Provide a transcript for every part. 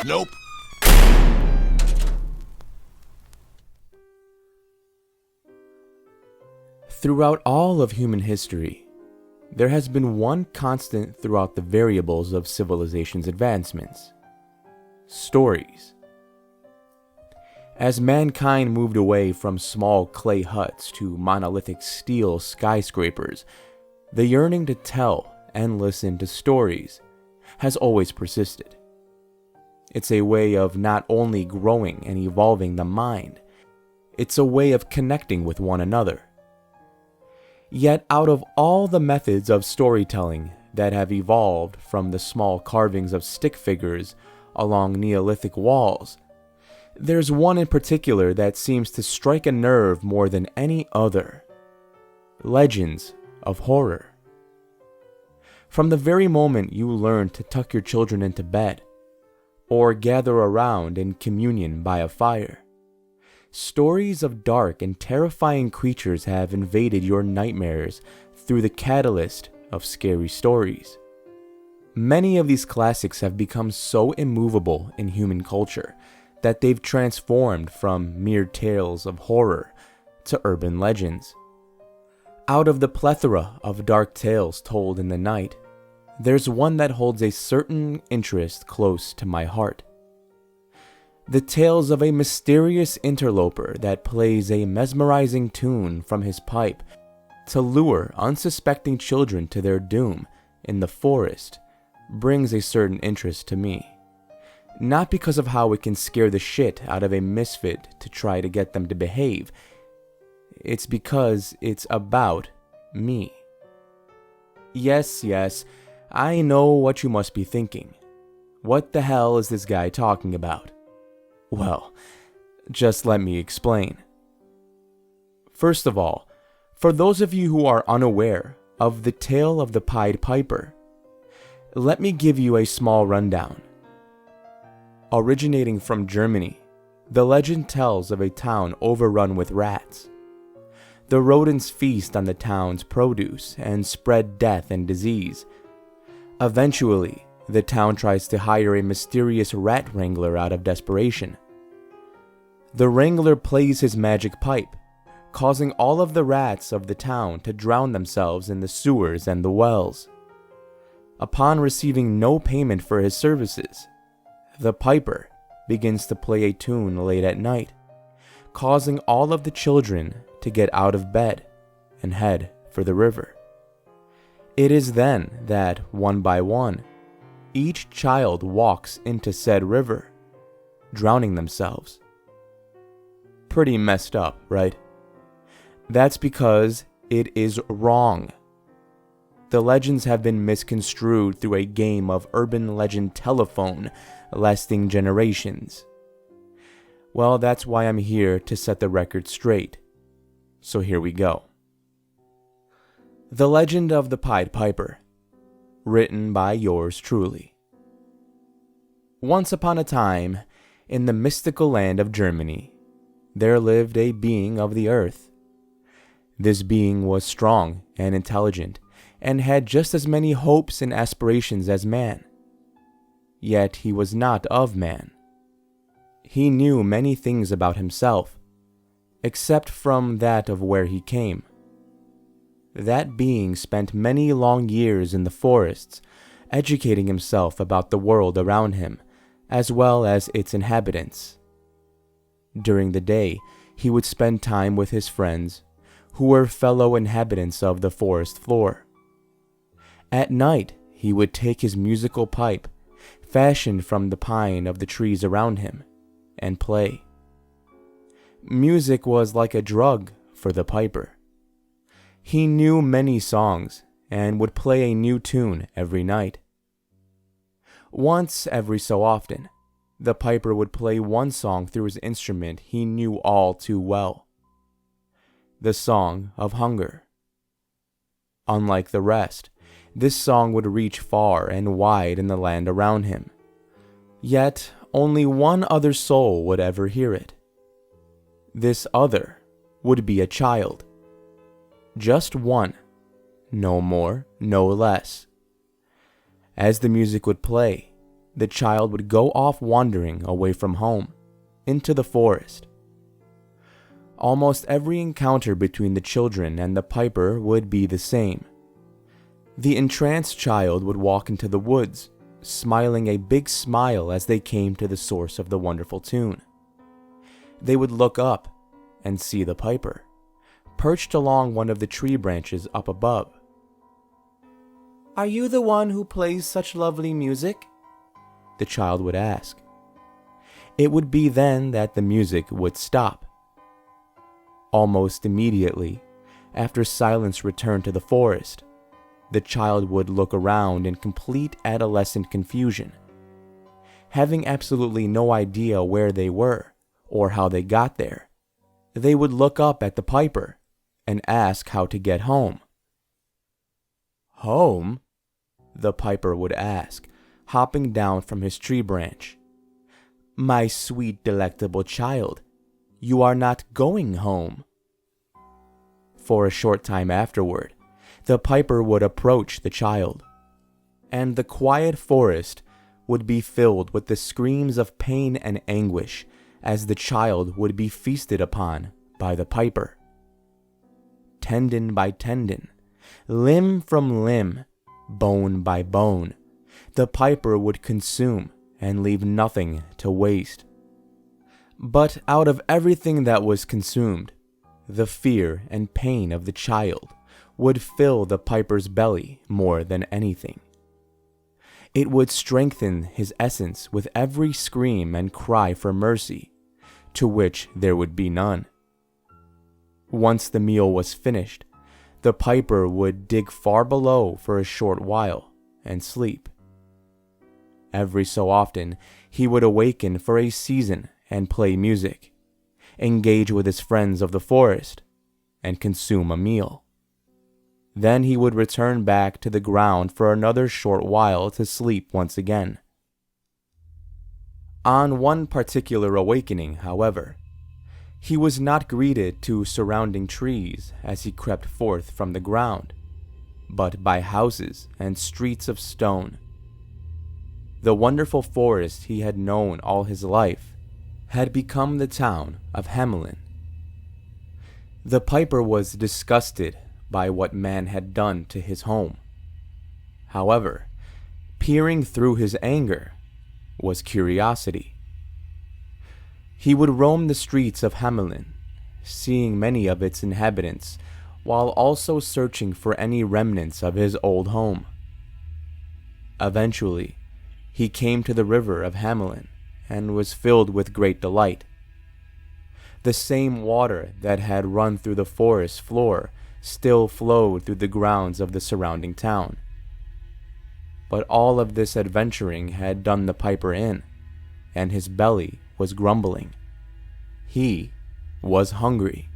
Nope. Throughout all of human history, there has been one constant throughout the variables of civilization's advancements: stories. As mankind moved away from small clay huts to monolithic steel skyscrapers, the yearning to tell and listen to stories has always persisted. It's a way of not only growing and evolving the mind, it's a way of connecting with one another. Yet out of all the methods of storytelling that have evolved from the small carvings of stick figures along Neolithic walls, there's one in particular that seems to strike a nerve more than any other: legends of horror. From the very moment you learn to tuck your children into bed, or gather around in communion by a fire, stories of dark and terrifying creatures have invaded your nightmares through the catalyst of scary stories. Many of these classics have become so immovable in human culture that they've transformed from mere tales of horror to urban legends. Out of the plethora of dark tales told in the night, there's one that holds a certain interest close to my heart. The tales of a mysterious interloper that plays a mesmerizing tune from his pipe to lure unsuspecting children to their doom in the forest brings a certain interest to me. Not because of how it can scare the shit out of a misfit to try to get them to behave. It's because it's about me. Yes, I know what you must be thinking. What the hell is this guy talking about? Well, just let me explain. First of all, for those of you who are unaware of the tale of the Pied Piper, let me give you a small rundown. Originating from Germany, the legend tells of a town overrun with rats. The rodents feast on the town's produce and spread death and disease. Eventually, the town tries to hire a mysterious rat wrangler out of desperation. The wrangler plays his magic pipe, causing all of the rats of the town to drown themselves in the sewers and the wells. Upon receiving no payment for his services, the piper begins to play a tune late at night, causing all of the children to get out of bed and head for the river. It is then that, one by one, each child walks into said river, drowning themselves. Pretty messed up, right? That's because it is wrong. The legends have been misconstrued through a game of urban legend telephone lasting generations. Well, that's why I'm here to set the record straight. So here we go. The Legend of the Pied Piper, written by yours truly. Once upon a time, in the mystical land of Germany, there lived a being of the earth. This being was strong and intelligent, and had just as many hopes and aspirations as man. Yet he was not of man. He knew many things about himself, except from that of where he came. That being spent many long years in the forests, educating himself about the world around him, as well as its inhabitants. During the day, he would spend time with his friends, who were fellow inhabitants of the forest floor. At night, he would take his musical pipe, fashioned from the pine of the trees around him, and play. Music was like a drug for the piper. He knew many songs and would play a new tune every night. Once every so often, the piper would play one song through his instrument he knew all too well. The song of hunger. Unlike the rest, this song would reach far and wide in the land around him. Yet, only one other soul would ever hear it. This other would be a child. Just one, no more, no less. As the music would play, the child would go off wandering away from home, into the forest. Almost every encounter between the children and the piper would be the same. The entranced child would walk into the woods, smiling a big smile as they came to the source of the wonderful tune. They would look up and see the piper, perched along one of the tree branches up above. "Are you the one who plays such lovely music?" the child would ask. It would be then that the music would stop. Almost immediately, after silence returned to the forest, the child would look around in complete adolescent confusion. Having absolutely no idea where they were or how they got there, they would look up at the piper and ask how to get home. "Home?" the piper would ask, hopping down from his tree branch. "My sweet, delectable child, you are not going home." For a short time afterward, the piper would approach the child, and the quiet forest would be filled with the screams of pain and anguish as the child would be feasted upon by the piper. Tendon by tendon, limb from limb, bone by bone, the piper would consume and leave nothing to waste. But out of everything that was consumed, the fear and pain of the child would fill the piper's belly more than anything. It would strengthen his essence with every scream and cry for mercy, to which there would be none. Once the meal was finished, the piper would dig far below for a short while and sleep. Every so often, he would awaken for a season and play music, engage with his friends of the forest, and consume a meal. Then he would return back to the ground for another short while to sleep once again. On one particular awakening, however, he was not greeted to surrounding trees as he crept forth from the ground, but by houses and streets of stone. The wonderful forest he had known all his life had become the town of Hamelin. The piper was disgusted by what man had done to his home. However, peering through his anger was curiosity. He would roam the streets of Hamelin, seeing many of its inhabitants, while also searching for any remnants of his old home. Eventually, he came to the river of Hamelin and was filled with great delight. The same water that had run through the forest floor still flowed through the grounds of the surrounding town. But all of this adventuring had done the piper in, and his belly was grumbling. He was hungry.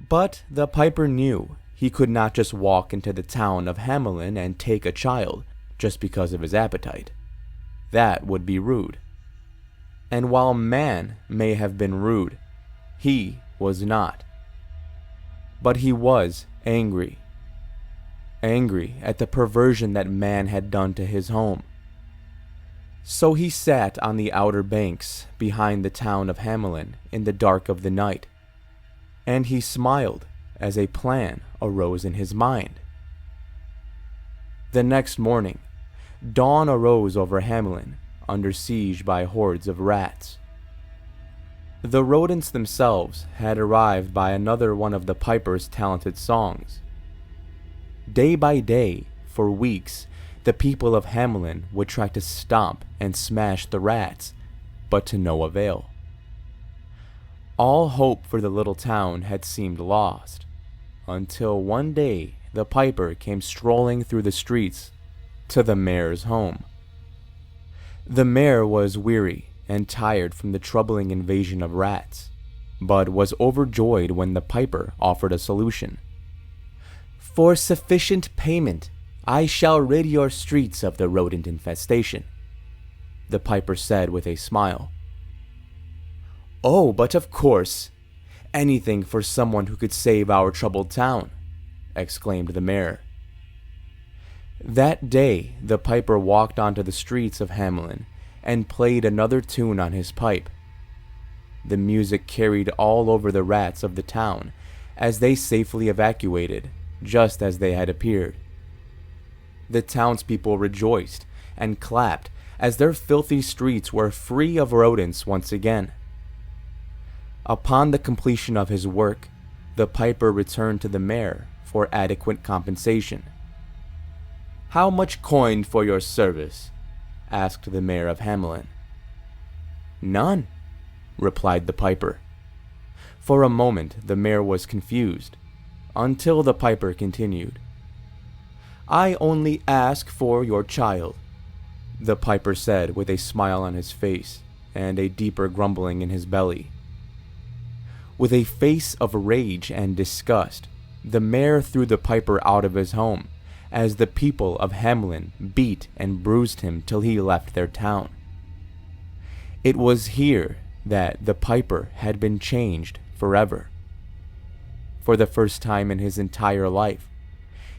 But the piper knew he could not just walk into the town of Hamelin and take a child just because of his appetite. That would be rude. And while man may have been rude, he was not. But he was angry. Angry at the perversion that man had done to his home. So he sat on the outer banks behind the town of Hamelin in the dark of the night, and he smiled as a plan arose in his mind. The next morning, dawn arose over Hamelin, under siege by hordes of rats. The rodents themselves had arrived by another one of the piper's talented songs. Day by day, for weeks, the people of Hamelin would try to stomp and smash the rats, but to no avail. All hope for the little town had seemed lost, until one day the piper came strolling through the streets to the mayor's home. The mayor was weary and tired from the troubling invasion of rats, but was overjoyed when the piper offered a solution. "For sufficient payment, I shall rid your streets of the rodent infestation," the piper said with a smile. "Oh, but of course, anything for someone who could save our troubled town," exclaimed the mayor. That day, the piper walked onto the streets of Hamelin and played another tune on his pipe. The music carried all over the rats of the town as they safely evacuated, just as they had appeared. The townspeople rejoiced and clapped as their filthy streets were free of rodents once again. Upon the completion of his work, the piper returned to the mayor for adequate compensation. "How much coin for your service?" asked the mayor of Hamelin. "None," replied the piper. For a moment the mayor was confused, until the piper continued. "I only ask for your child," the piper said with a smile on his face and a deeper grumbling in his belly. With a face of rage and disgust, the mayor threw the piper out of his home as the people of Hamelin beat and bruised him till he left their town. It was here that the piper had been changed forever. For the first time in his entire life,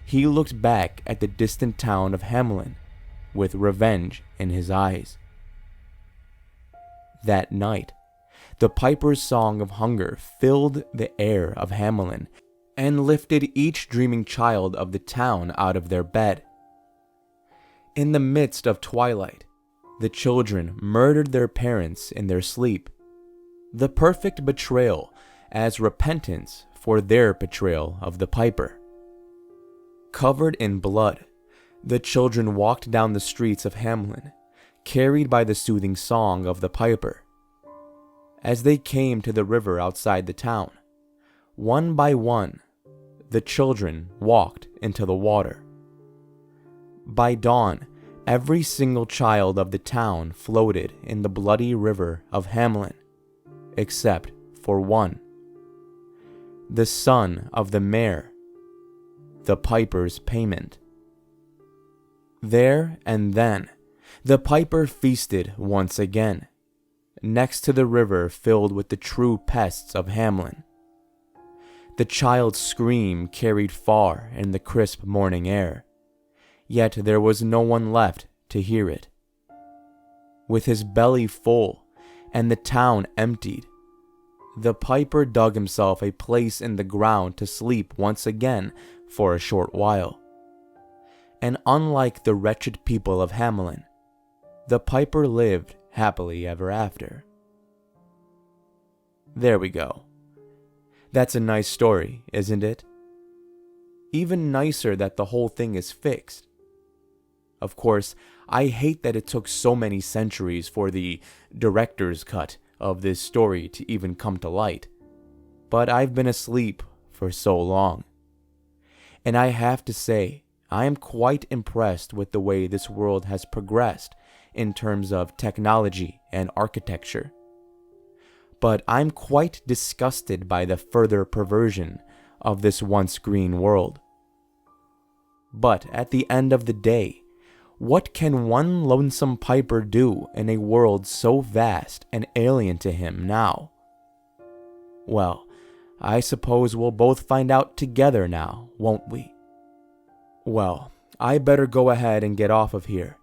he looked back at the distant town of Hamelin with revenge in his eyes. That night, the piper's song of hunger filled the air of Hamelin and lifted each dreaming child of the town out of their bed. In the midst of twilight, the children murdered their parents in their sleep, the perfect betrayal as repentance for their betrayal of the piper. Covered in blood, the children walked down the streets of Hamelin, carried by the soothing song of the piper. As they came to the river outside the town, one by one, the children walked into the water. By dawn, every single child of the town floated in the bloody river of Hamelin, except for one, the son of the mayor, the piper's payment. There and then, the piper feasted once again, next to the river filled with the true pests of Hamelin. The child's scream carried far in the crisp morning air, yet there was no one left to hear it. With his belly full and the town emptied, the piper dug himself a place in the ground to sleep once again for a short while. And unlike the wretched people of Hamelin, the piper lived happily ever after. There we go. That's a nice story, isn't it? Even nicer that the whole thing is fixed. Of course, I hate that it took so many centuries for the director's cut of this story to even come to light. But I've been asleep for so long. And I have to say, I am quite impressed with the way this world has progressed in terms of technology and architecture. But I'm quite disgusted by the further perversion of this once green world. But at the end of the day, what can one lonesome piper do in a world so vast and alien to him now? Well, I suppose we'll both find out together now, won't we? Well, I better go ahead and get off of here.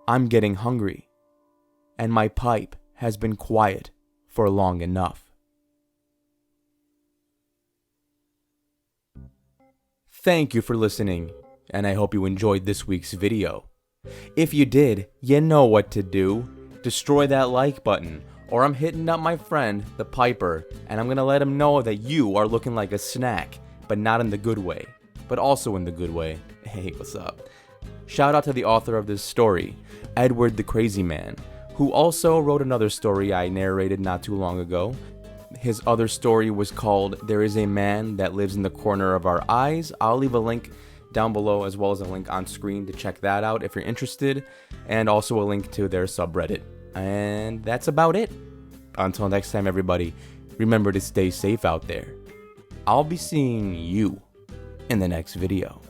I'm getting hungry, and my pipe has been quiet for long enough. Thank you for listening, and I hope you enjoyed this week's video. If you did, you know what to do. Destroy that like button, or I'm hitting up my friend, the Piper, and I'm gonna let him know that you are looking like a snack, but not in the good way, but also in the good way. Hey, what's up? Shout out to the author of this story, Edward the Crazy Man, who also wrote another story I narrated not too long ago. His other story was called There Is a Man That Lives in the Corner of Our Eyes. I'll leave a link down below as well as a link on screen to check that out if you're interested, and also a link to their subreddit. And that's about it. Until next time, everybody, remember to stay safe out there. I'll be seeing you in the next video.